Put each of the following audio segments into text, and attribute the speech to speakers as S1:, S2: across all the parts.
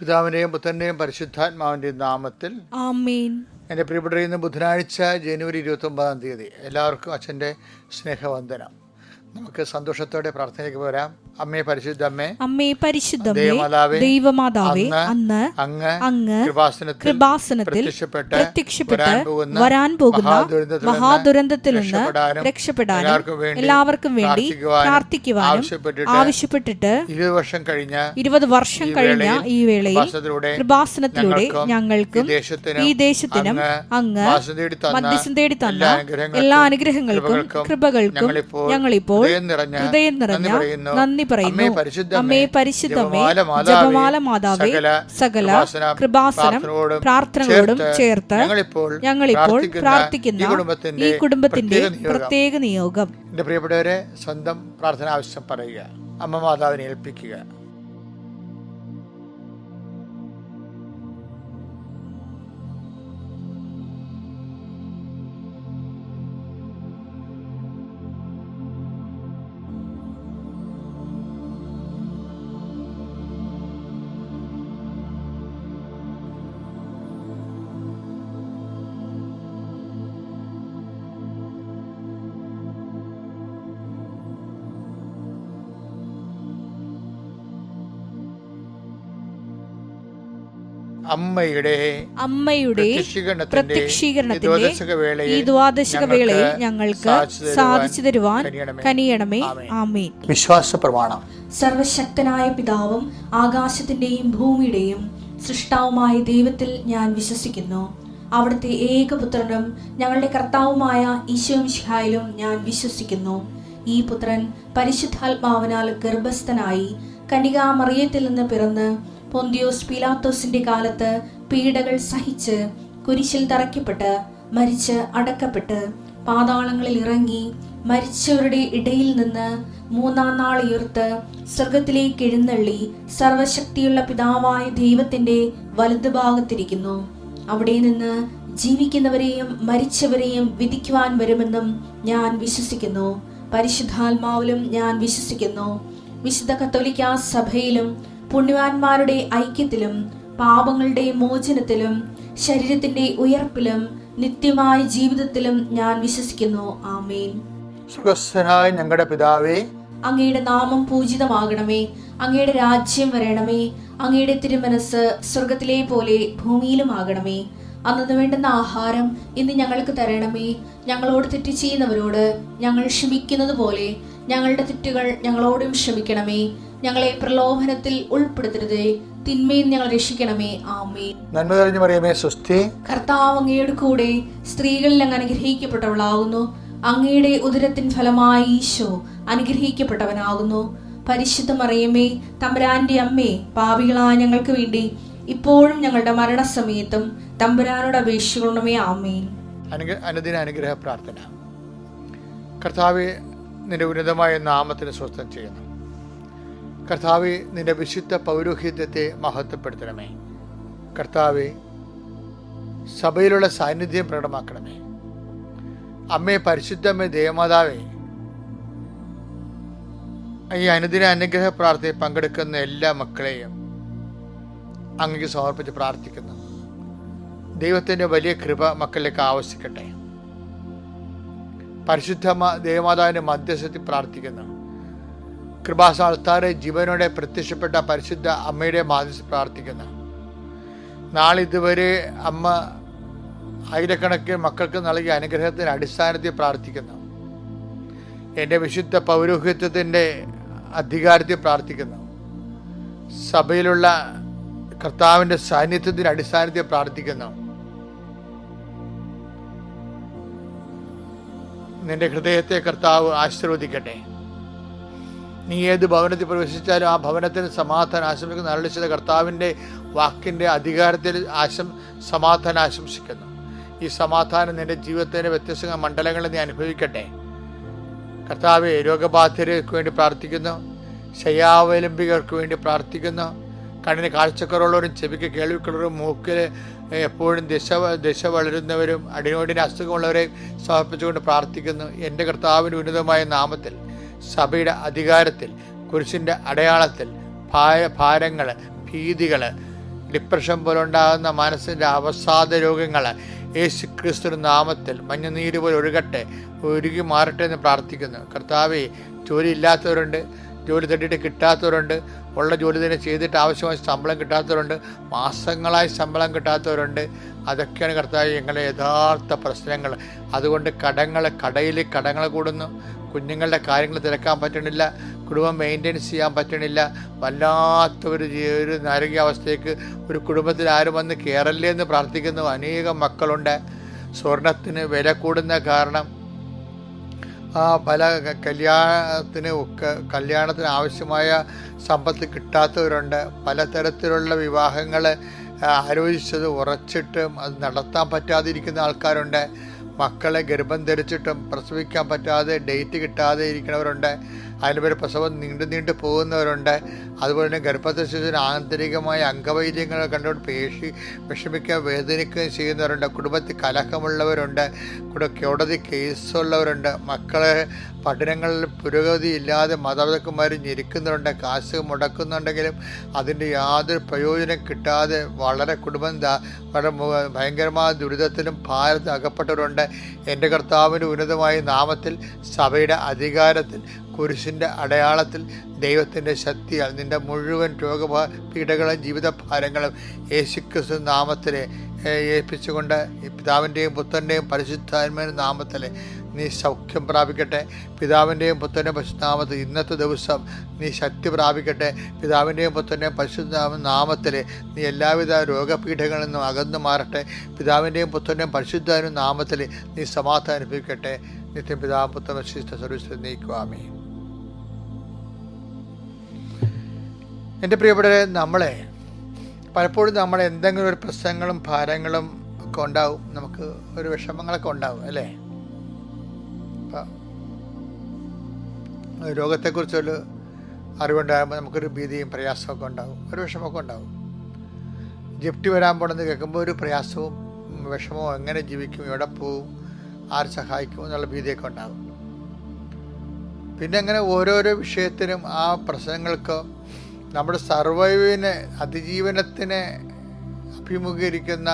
S1: പിതാവിൻ്റെയും പുത്രൻ്റെയും പരിശുദ്ധാത്മാവിൻ്റെയും നാമത്തിൽ
S2: ആമേൻ.
S1: എൻ്റെ പ്രിയപ്പെട്ടവരെ, ഇന്ന് ബുധനാഴ്ച ജനുവരി 29 എല്ലാവർക്കും അച്ഛൻ്റെ സ്നേഹവന്ദനം. നമുക്ക് സന്തോഷത്തോടെ പ്രാർത്ഥനയ്ക്ക് പോരാം. അമ്മേ പരിശുദ്ധമ്മേ,
S2: അമ്മേ പരിശുദ്ധമേ,
S1: ദൈവമാതാവേ,
S2: അന്ന് അങ്ങ് കൃപാസനത്തിൽ പ്രത്യക്ഷപ്പെട്ട് വരാൻ പോകുന്ന മഹാദുരന്തത്തിൽ നിന്ന് രക്ഷപ്പെടാനും എല്ലാവർക്കും വേണ്ടി പ്രാർത്ഥിക്കുവാനും ആവശ്യപ്പെട്ടിട്ട് 20 വർഷം കഴിഞ്ഞ ഈ വേളയിൽ കൃപാസനത്തിലൂടെ ഞങ്ങൾക്കും ഈ ദേശത്തിനും അങ്ങ് മധ്യസ്ഥം തേടി തന്ന എല്ലാ അനുഗ്രഹങ്ങൾക്കും കൃപകൾക്കും ഞങ്ങളിപ്പോൾ ഹൃദയം നിറഞ്ഞ നന്ദി പറയുന്നു. അമ്മേ പരിശുദ്ധമേ, ജപമാല മാതാവേ, സകല കൃപാസനം പ്രാർത്ഥനകളോടും ചേർത്ത് ഞങ്ങളിപ്പോൾ പ്രാർത്ഥിക്കുന്ന ഈ കുടുംബത്തിന്റെ പ്രത്യേക നിയോഗം.
S1: എൻ്റെ പ്രിയപ്പെട്ടവരെ, സ്വന്തം പ്രാർത്ഥന ആവശ്യം പറയുക, അമ്മ മാതാവിനെ ഏൽപ്പിക്കുക. അമ്മയുടെ പ്രത്യക്ഷീകരണത്തിന്റെ ഈ ദ്വാദശക വേളയിൽ ഞങ്ങൾക്ക് സാധിച്ചു തരുവാൻ കനിയണമേ. ആമേൻ. വിശ്വാസ പ്രമാണം.
S2: സർവശക്തനായ പിതാവും ആകാശത്തിന്റെയും ഭൂമിയുടെയും സൃഷ്ടാവുമായ ദൈവത്തിൽ ഞാൻ വിശ്വസിക്കുന്നു. അവിടുത്തെ ഏകപുത്രനും ഞങ്ങളുടെ കർത്താവുമായ ഈശോമിശിഹായിലും ഞാൻ വിശ്വസിക്കുന്നു. ഈ പുത്രൻ പരിശുദ്ധാത്മാവിനാൽ ഗർഭസ്ഥനായി കന്യകാമറിയത്തിൽ നിന്ന് പിറന്ന് പൊന്തിയോസ് പീലാത്തോസിന്റെ കാലത്ത് പീഡകൾ സഹിച്ച് കുരിശിൽ തറയ്ക്കപ്പെട്ട് മരിച്ച് അടക്കപ്പെട്ട് പാതാളങ്ങളിൽ ഇറങ്ങി മരിച്ചവരുടെ ഇടയിൽ നിന്ന് 3-ാം നാൾ ഉയർത്ത് സ്വർഗത്തിലേക്ക് എഴുന്നള്ളി സർവശക്തിയുള്ള പിതാവായ ദൈവത്തിന്റെ വലതുഭാഗത്തിരിക്കുന്നു. അവിടെ നിന്ന് ജീവിക്കുന്നവരെയും മരിച്ചവരെയും വിധിക്കുവാൻ വരുമെന്നും ഞാൻ വിശ്വസിക്കുന്നു. പരിശുദ്ധാത്മാവിലും ഞാൻ വിശ്വസിക്കുന്നു. വിശുദ്ധ കത്തോലിക്കാ സഭയിലും പുണ്യവാന്മാരുടെ ഐക്യത്തിലും പാപങ്ങളുടെ മോചനത്തിലും ശരീരത്തിന്റെ ഉയർപ്പിലും നിത്യമായ ജീവിതത്തിലും ഞാൻ വിശ്വസിക്കുന്നു. ആമേൻ.
S1: സ്വർഗ്ഗസ്ഥനായ ഞങ്ങളുടെ പിതാവേ,
S2: അങ്ങയുടെ നാമം പൂജിതമാകണമേ. അങ്ങയുടെ രാജ്യം വരണമേ. അങ്ങയുടെ തിരുമനസ് സ്വർഗത്തിലെ പോലെ ഭൂമിയിലും ആകണമേ. അന്നു വേണ്ടുന്ന ആഹാരം ഇന്ന് ഞങ്ങൾക്ക് തരണമേ. ഞങ്ങളോട് തെറ്റ് ചെയ്യുന്നവരോട് ഞങ്ങൾ ക്ഷമിക്കുന്നത് പോലെ ഞങ്ങളുടെ തെറ്റുകൾ ഞങ്ങളോടും ക്ഷമിക്കണമേ. ഞങ്ങളെ പ്രലോഭനത്തിൽ ഉൾപ്പെടുത്തരുതേ, തിന്മയിൽ ഞങ്ങൾ രക്ഷിക്കണമേ. ആമേൻ.
S1: നന്മ നിറഞ്ഞ മറിയമേ, സ്വസ്തി.
S2: കർത്താവ് അങ്ങയുടെ കൂടെ സ്ത്രീകളിൽ അങ്ങ് അനുഗ്രഹിക്കപ്പെട്ടവളാകുന്നു. അങ്ങയുടെ ഉദരത്തിൻ ഫലമായി ഈശോ അനുഗ്രഹിക്കപ്പെട്ടവനാകുന്നു. പരിശുദ്ധ മറിയമേ, തമ്പുരാന്റെ അമ്മേ, പാപികളായ ഞങ്ങൾക്ക് വേണ്ടി ഇപ്പോഴും ഞങ്ങളുടെ മരണസമയത്തും തമ്പുരാനോട് അപേക്ഷിക്കണമേ. ആമേൻ.
S1: അനുദിന അനുഗ്രഹ പ്രാർത്ഥന. കർത്താവേ, നിന്റെ ഉന്നതമായ നാമത്തിന് സ്വസ്ഥം ചെയ്യുന്നു. കർത്താവേ, നിന്റെ വിശുദ്ധ പൗരോഹിത്യത്തെ മഹത്വപ്പെടുത്തണമേ. കർത്താവേ, സഭയിലുള്ള സാന്നിധ്യം പ്രകടമാക്കണമേ. അമ്മേ പരിശുദ്ധമ്മേ, ദേവമാതാവേ, ഈ അനുദിന അനുഗ്രഹ പ്രാർത്ഥനയിൽ പങ്കെടുക്കുന്ന എല്ലാ മക്കളെയും അങ്ങേക്ക് സമർപ്പിച്ച് പ്രാർത്ഥിക്കുന്നു. ദൈവത്തിൻ്റെ വലിയ കൃപ മക്കളിലേക്ക് ആവശ്യിക്കട്ടെ. പരിശുദ്ധ ദേവമാതാവിൻ്റെ മധ്യസ്ഥത്തിൽ പ്രാർത്ഥിക്കുന്നു. കൃപാസ്ഥാനത്താറെ ജീവനോടെ പ്രത്യക്ഷപ്പെട്ട പരിശുദ്ധ അമ്മയുടെ മാധ്യസ്ഥ പ്രാർത്ഥിക്കുന്നു. നാളിതുവരെ അമ്മ ആയിരക്കണക്കിന് മക്കൾക്ക് നൽകിയ അനുഗ്രഹത്തിൻ്റെ അടിസ്ഥാനത്തിൽ പ്രാർത്ഥിക്കുന്നു. എൻ്റെ വിശുദ്ധ പൗരോഹിത്യത്തിൻ്റെ അധികാരത്തിൽ പ്രാർത്ഥിക്കുന്നു. സഭയിലുള്ള കർത്താവിൻ്റെ സാന്നിധ്യത്തിൻ്റെ അടിസ്ഥാനത്തിൽ പ്രാർത്ഥിക്കുന്നു. നിന്റെ ഹൃദയത്തെ കർത്താവ് ആശീർവദിക്കട്ടെ. നീ ഏത് ഭവനത്തിൽ പ്രവേശിച്ചാലും ആ ഭവനത്തിന് സമാധാനം ആശംസിക്കുന്ന അരുളിച്ചത് കർത്താവിൻ്റെ വാക്കിൻ്റെ അധികാരത്തിൽ സമാധാനം ആശംസിക്കുന്നു. ഈ സമാധാനം നിന്റെ ജീവിതത്തിൻ്റെ വ്യത്യസ്ത മണ്ഡലങ്ങളിൽ നീ അനുഭവിക്കട്ടെ. കർത്താവെ, രോഗബാധിതർക്ക് വേണ്ടി പ്രാർത്ഥിക്കുന്നു. ശയ്യാവലംബികർക്ക് വേണ്ടി പ്രാർത്ഥിക്കുന്നു. കണ്ണിന് കാഴ്ചക്കുറവുള്ളവരും ചെവിക്ക് കേൾവിക്കുള്ളവരും മൂക്കിൽ എപ്പോഴും ദശ വളരുന്നവരും അടിനോടിന് അസുഖമുള്ളവരെ സമർപ്പിച്ചുകൊണ്ട് പ്രാർത്ഥിക്കുന്നു. എൻ്റെ കർത്താവിൻ്റെ ഉന്നതമായ നാമത്തിൽ സഭയുടെ അധികാരത്തിൽ കുരിശിൻ്റെ അടയാളത്തിൽ ഭാരങ്ങൾ ഭീതികൾ ഡിപ്രഷൻ പോലുണ്ടാകുന്ന മനസ്സിൻ്റെ അവസാദ രോഗങ്ങൾ യേശു ക്രിസ്തു നാമത്തിൽ മഞ്ഞുനീര് പോലെ ഒഴുകട്ടെ, ഒഴുകി മാറട്ടെ എന്ന് പ്രാർത്ഥിക്കുന്നു. കർത്താവേ, ജോലി ഇല്ലാത്തവരുണ്ട്, ജോലി തട്ടിയിട്ട് കിട്ടാത്തവരുണ്ട്, ഉള്ള ജോലി തന്നെ ചെയ്തിട്ട് ആവശ്യമായ ശമ്പളം കിട്ടാത്തവരുണ്ട്, മാസങ്ങളായി ശമ്പളം കിട്ടാത്തവരുണ്ട്. അതൊക്കെയാണ് കർത്താവ് ഞങ്ങളുടെ യഥാർത്ഥ പ്രശ്നങ്ങൾ. അതുകൊണ്ട് കടയിൽ കടങ്ങൾ കൂടുന്നു, കുഞ്ഞുങ്ങളുടെ കാര്യങ്ങൾ തിരക്കാൻ പറ്റണില്ല, കുടുംബം മെയിൻ്റെനൻസ് ചെയ്യാൻ പറ്റണില്ല. വല്ലാത്തൊരു നാരകീയാവസ്ഥയ്ക്ക് ഒരു കുടുംബത്തിൽ ആരും വന്ന് കയറല്ലേ എന്ന് പ്രാർത്ഥിക്കുന്നു. അനേകം മക്കളുണ്ട്. സ്വർണത്തിന് വില കൂടുന്ന കാരണം പല കല്യാണത്തിന് ആവശ്യമായ സമ്പത്ത് കിട്ടാത്തവരുണ്ട്. പലതരത്തിലുള്ള വിവാഹങ്ങൾ ആലോചിച്ചത് ഉറച്ചിട്ടും അത് നടത്താൻ പറ്റാതിരിക്കുന്ന ആൾക്കാരുണ്ട്. മക്കളെ ഗർഭം ധരിച്ചിട്ടും പ്രസവിക്കാൻ പറ്റാതെ ഡേറ്റ് കിട്ടാതെ ഇരിക്കുന്നവരുണ്ട്. അതിന് പേര് പ്രസവം നീണ്ടു പോകുന്നവരുണ്ട്. അതുപോലെ തന്നെ ഗർഭത്തെ ശിശുവിന് ആന്തരികമായ അംഗവൈദ്യങ്ങൾ കണ്ടുകൊണ്ട് വിഷമിക്കുകയും വേദനിക്കുകയും ചെയ്യുന്നവരുണ്ട്. കുടുംബത്തിൽ കലഹമുള്ളവരുണ്ട്, കോടതി കേസുള്ളവരുണ്ട്. മക്കളെ പഠനങ്ങളിൽ പുരോഗതി ഇല്ലാതെ മാതാപിതാക്കന്മാർ ഞെരുക്കുന്നുണ്ട്. കാശ് മുടക്കുന്നുണ്ടെങ്കിലും അതിൻ്റെ യാതൊരു പ്രയോജനം കിട്ടാതെ വളരെ കുടുംബം വളരെ ഭയങ്കരമായ ദുരിതത്തിലും ഭാരത്തിൽ അകപ്പെട്ടവരുണ്ട്. എൻ്റെ കർത്താവിൻ്റെ ഉന്നതമായ നാമത്തിൽ, സഭയുടെ അധികാരത്തിൽ, കുരിശിൻ്റെ അടയാളത്തിൽ, ദൈവത്തിൻ്റെ ശക്തിയാൽ നിൻ്റെ മുഴുവൻ രോഗപീഠകളും ജീവിതഭാരങ്ങളും യേശുക്രിസ്തു നാമത്തിൽ ഏൽപ്പിച്ചുകൊണ്ട് പിതാവിൻ്റെയും പുത്രൻ്റെയും പരിശുദ്ധാത്മാവിൻ്റെ നാമത്തിൽ നീ സൗഖ്യം പ്രാപിക്കട്ടെ. പിതാവിൻ്റെയും പുത്രൻ്റെയും പരിശുദ്ധനാമത്തിൽ ഇന്നത്തെ ദിവസം നീ ശക്തി പ്രാപിക്കട്ടെ. പിതാവിൻ്റെയും പുത്രൻ്റെയും പരിശുദ്ധ നാമത്തിൽ നീ എല്ലാവിധ രോഗപീഠങ്ങളിൽ നിന്നും അകന്നു മാറട്ടെ. പിതാവിൻ്റെയും പുത്രൻ്റെയും പരിശുദ്ധാവിൻ്റെ നാമത്തിൽ നീ സമാധാനം അനുഭവിക്കട്ടെ. നിത്യം പിതാവ് പുത്രൻ പരിശുദ്ധ സർവ്വത്തിൽ നീക്കുവാമേ. എൻ്റെ പ്രിയപ്പെട്ടവരെ, പലപ്പോഴും നമ്മളെ എന്തെങ്കിലും ഒരു പ്രശ്നങ്ങളും ഭാരങ്ങളും ഒക്കെ ഉണ്ടാവും, നമുക്ക് ഒരു വിഷമങ്ങളൊക്കെ ഉണ്ടാവും അല്ലേ? ഇപ്പം രോഗത്തെക്കുറിച്ചൊരു അറിവുണ്ടാകുമ്പോൾ നമുക്കൊരു ഭീതിയും പ്രയാസമൊക്കെ ഉണ്ടാവും, ഒരു വിഷമമൊക്കെ ഉണ്ടാവും. ജപ്തി വരാൻ പോണെന്ന് കേൾക്കുമ്പോൾ ഒരു പ്രയാസവും വിഷമവും, എങ്ങനെ ജീവിക്കും, എവിടെ പോവും, ആര് സഹായിക്കും എന്നുള്ള ഭീതിയൊക്കെ ഉണ്ടാകും. പിന്നെ അങ്ങനെ ഓരോരോ വിഷയത്തിനും ആ പ്രശ്നങ്ങൾക്ക് നമ്മുടെ അതിജീവനത്തിന് അഭിമുഖീകരിക്കുന്ന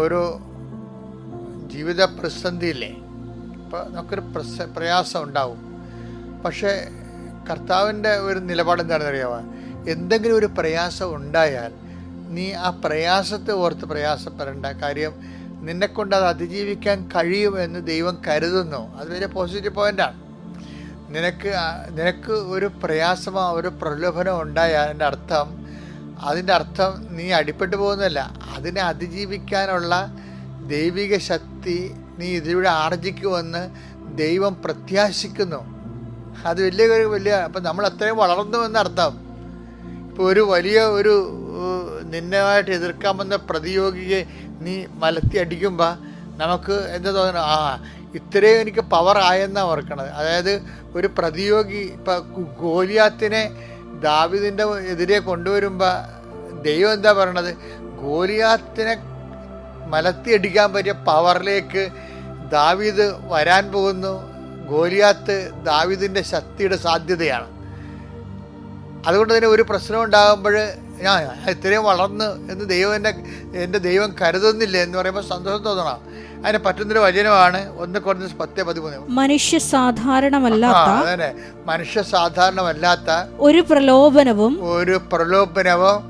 S1: ഓരോ ജീവിത പ്രതിസന്ധിയില്ലേ, അപ്പോൾ നമുക്കൊരു പ്രയാസം ഉണ്ടാവും. പക്ഷേ കർത്താവിൻ്റെ ഒരു നിലപാട് എന്താണെന്ന് അറിയാമോ? എന്തെങ്കിലും ഒരു പ്രയാസം ഉണ്ടായാൽ നീ ആ പ്രയാസത്തെ ഓർത്ത് പ്രയാസപ്പെടേണ്ട. കാര്യം നിന്നെക്കൊണ്ട് അത് അതിജീവിക്കാൻ കഴിയുമെന്ന് ദൈവം കരുതുന്നു. അത് വലിയ പോസിറ്റീവ് പോയിൻ്റാണ്. നിനക്ക് ഒരു പ്രയാസമോ ഒരു പ്രലോഭനം ഉണ്ടായാൽ അതിൻ്റെ അർത്ഥം നീ അടിപ്പെട്ടു പോകുന്നതല്ല. അതിനെ അതിജീവിക്കാനുള്ള ദൈവിക ശക്തി നീ ഇതിലൂടെ ആർജിക്കുമെന്ന് ദൈവം പ്രത്യാശിക്കുന്നു. അത് വലിയ അപ്പം നമ്മൾ അത്രയും വളർന്നു എന്നർത്ഥം. ഇപ്പോൾ ഒരു നിന്നമായിട്ട് എതിർക്കാമെന്ന പ്രതിയോഗിയെ നീ മലത്തി അടിക്കുമ്പോൾ നമുക്ക് എന്താ തോന്നുന്നത്? ഇത്രയും എനിക്ക് പവർ ആയെന്നാണ് ഓർക്കണത്. അതായത് ഒരു പ്രതിയോഗി ഇപ്പം ഗോലിയാത്തിനെ ദാവീദിൻ്റെ എതിരെ കൊണ്ടുവരുമ്പോൾ ദൈവം എന്താ പറയണത്? ഗോലിയാത്തിനെ മലത്തി അടിക്കാൻ പറ്റിയ പവറിലേക്ക് ദാവീദ് വരാൻ പോകുന്നു. ഗോലിയാത്ത് ദാവീദിൻ്റെ ശക്തിയുടെ സാധ്യതയാണ്. അതുകൊണ്ട് തന്നെ ഒരു പ്രശ്നം ഉണ്ടാകുമ്പോൾ ഞാൻ ഇത്രയും വളർന്ന് എന്ന് എൻ്റെ ദൈവം കരുതുന്നില്ല എന്ന് പറയുമ്പോൾ സന്തോഷം തോന്നണം. അതിന് പറ്റുന്നൊരു വചനമാണ് 1 കൊരിന്ത്യർ 10:13.
S2: മനുഷ്യ സാധാരണമല്ലാത്ത ഒരു പ്രലോഭനവും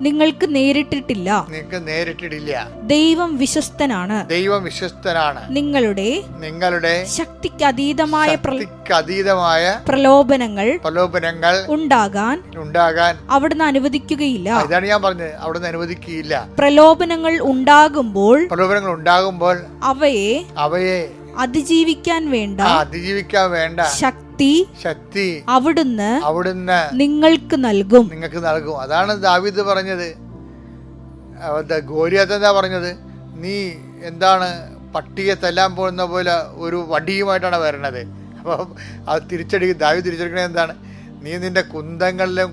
S2: നിങ്ങൾക്ക് നേരിട്ടിട്ടില്ല. ദൈവം വിശ്വസ്തനാണ്. നിങ്ങളുടെ ശക്തിക്ക് അതീതമായ പ്രലോഭനങ്ങൾ ഉണ്ടാകാൻ അവിടുന്ന് അനുവദിക്കുകയില്ല.
S1: ഇതാണ് ഞാൻ പറഞ്ഞത്, അവിടുന്ന് അനുവദിക്കുകയില്ല.
S2: പ്രലോഭനങ്ങൾ ഉണ്ടാകുമ്പോൾ
S1: അവയെ
S2: അതിജീവിക്കാൻ വേണ്ട ശക്തി അവിടുന്ന് നിങ്ങൾക്ക് നൽകും.
S1: അതാണ് ദാവീദ് പറഞ്ഞത്. ഗോലിയാത്ത് എന്താ പറഞ്ഞത്? നീ എന്താണ് പട്ടിയെ തല്ലാൻ പോകുന്ന പോലെ ഒരു വടിയുമായിട്ടാണ് വരണത്. അപ്പം അത് ദാവീദ് തിരിച്ചടിക്കണത് എന്താണ്? നീ നിന്റെ കുന്തങ്ങളിലും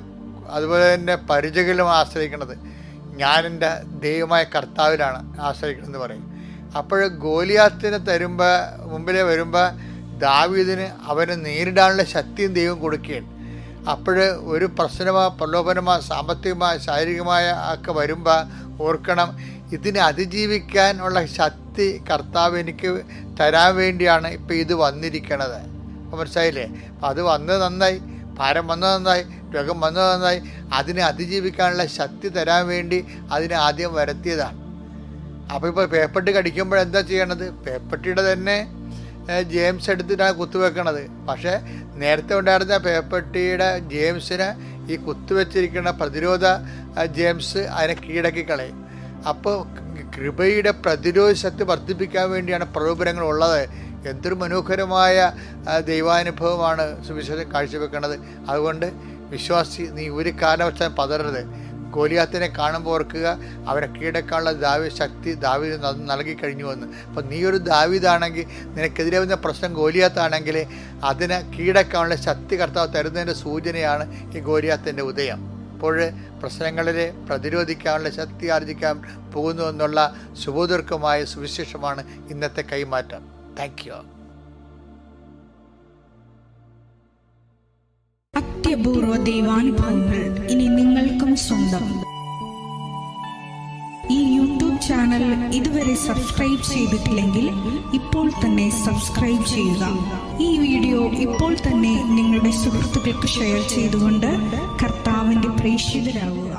S1: അതുപോലെ തന്നെ പരിചകളിലും ആശ്രയിക്കണത്. ഞാൻ എൻ്റെ ദൈവമായ കർത്താവിലാണ് ആശ്രയിക്കണമെന്ന് പറയും. അപ്പോൾ ഗോലിയാത്തിനെ മുമ്പിൽ വരുമ്പോൾ ദാവീദിന് അവനെ നേരിടാനുള്ള ശക്തിയും ദൈവം കൊടുക്കുകയാണ്. അപ്പോൾ ഒരു പ്രശ്നമോ പ്രലോഭനമോ സാമ്പത്തികമായ ശാരീരികമായ ഒക്കെ വരുമ്പോൾ ഓർക്കണം, ഇതിനെ അതിജീവിക്കാനുള്ള ശക്തി കർത്താവ് എനിക്ക് തരാൻ വേണ്ടിയാണ് ഇപ്പോൾ ഇത് വന്നിരിക്കണത്. അപ്പോൾ മനസ്സിലായില്ലേ? അപ്പം അത് വന്നത് നന്നായി, ഭാരം വന്നത് നന്നായി, രോഗം വന്നത് നന്നായി. അതിനെ അതിജീവിക്കാനുള്ള ശക്തി തരാൻ വേണ്ടി അതിനെ ആദ്യം വരുത്തിയതാണ്. അപ്പോൾ ഇപ്പോൾ പേപ്പട്ടി കടിക്കുമ്പോൾ എന്താ ചെയ്യണത്? പേപ്പട്ടിയുടെ തന്നെ ജെയിംസ് എടുത്തിട്ടാണ് കുത്തുവെക്കണത്. പക്ഷേ നേരത്തെ ഉണ്ടായിരുന്ന പേപ്പട്ടിയുടെ ജെയിംസിന് ഈ കുത്തുവെച്ചിരിക്കുന്ന പ്രതിരോധ ജെയിംസ് അതിനെ കീഴടക്കി കളയും. അപ്പോൾ കൃപയുടെ പ്രതിരോധ ശക്തി വർദ്ധിപ്പിക്കാൻ വേണ്ടിയാണ് പ്രലോഭനങ്ങൾ ഉള്ളത്. എന്തൊരു മനോഹരമായ ദൈവാനുഭവമാണ് സുവിശേഷം കാഴ്ചവെക്കുന്നത്. അതുകൊണ്ട് വിശ്വാസി, നീ ഒരു കാരണവശാലും പതറരുത്. ഗോലിയാത്തിനെ കാണുമ്പോൾ ഓർക്കുക, അവനെ കീഴടക്കാനുള്ള ശക്തി ദാവീദ് നൽകി കഴിഞ്ഞുവെന്ന്. അപ്പം നീ ഒരു ദാവീദാണെങ്കിൽ, നിനക്കെതിരെ വന്ന പ്രശ്നം ഗോലിയാത്താണെങ്കിൽ അതിനെ കീഴടക്കാനുള്ള ശക്തി കർത്താവ് തരുന്നതിൻ്റെ സൂചനയാണ് ഈ ഗോലിയാത്തിൻ്റെ ഉദയം. അപ്പോൾ പ്രശ്നങ്ങളിൽ പ്രതിരോധിക്കാനുള്ള ശക്തി ആർജിക്കാൻ പോകുന്നു എന്നുള്ള സുബോധർക്കമായ സുവിശേഷമാണ് ഇന്നത്തെ കൈമാറ്റം. Thank you.
S3: അത്യപൂർവ ദൈവാനുഭവങ്ങൾ ഇനി നിങ്ങൾക്കും സ്വന്തം. ഈ യൂട്യൂബ് ചാനൽ ഇതുവരെ സബ്സ്ക്രൈബ് ചെയ്തിട്ടില്ലെങ്കിൽ ഇപ്പോൾ തന്നെ സബ്സ്ക്രൈബ് ചെയ്യുക. ഈ വീഡിയോ ഇപ്പോൾ തന്നെ നിങ്ങളുടെ സുഹൃത്തുക്കൾക്ക് ഷെയർ ചെയ്തുകൊണ്ട് കർത്താവിന്റെ പ്രേക്ഷിതരാകുക.